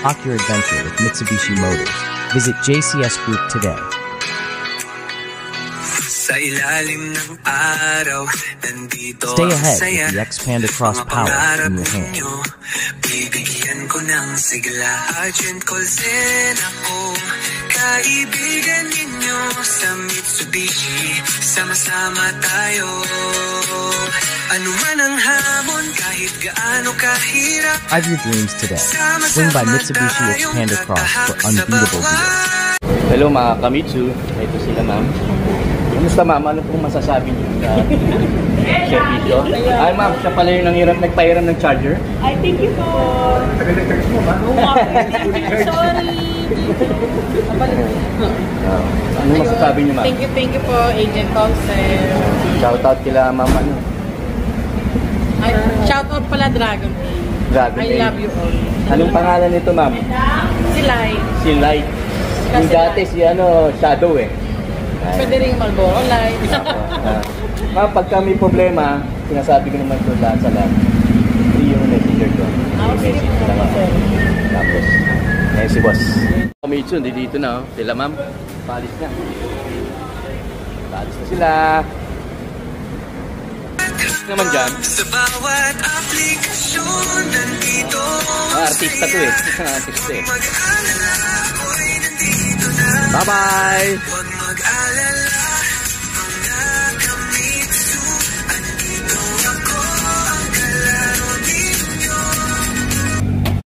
Unlock your adventure with Mitsubishi Motors. Visit JCS Group today. Stay ahead with the Xpander Cross Power in your hand. Bibigyan ko ng sigla, Agent Colzen ako, kaibigan ninyo sa Mitsubishi, sama-sama tayo. Ano man ang hamon, kahit gaano kahirap, drive your dreams today. Swing by Mitsubishi Xpander Cross for unbeatable deals. Hello mga Kamitsu, ito sila ma'am. Kumusta ma'am? Ano pong masasabi niyo sa servisyo? Ay ma'am, siya pala yung nagpahiram ng charger. I thank you po. Nag-text mo ba? Sorry. Ano masasabi niyo ma'am? Thank you po, Agent Colzen. Shoutout kila ma'am ano? Shoutout pala Dragon. I love you all. Anong pangalan nito ma'am? Si Light. Si Light. Yung dati si Shadow eh. Pwede rin Marlboro Light. Ma'am, pagka may problema, sinasabi ko naman ito lahat sa lahat. Yung messenger ko. I-message ko naman. Tapos, ngayon si boss. Kamitsu, dito na. Sila ma'am, paalis na. Paalis na sila. Naman dyan. Artista to eh. Artista eh. Bye-bye!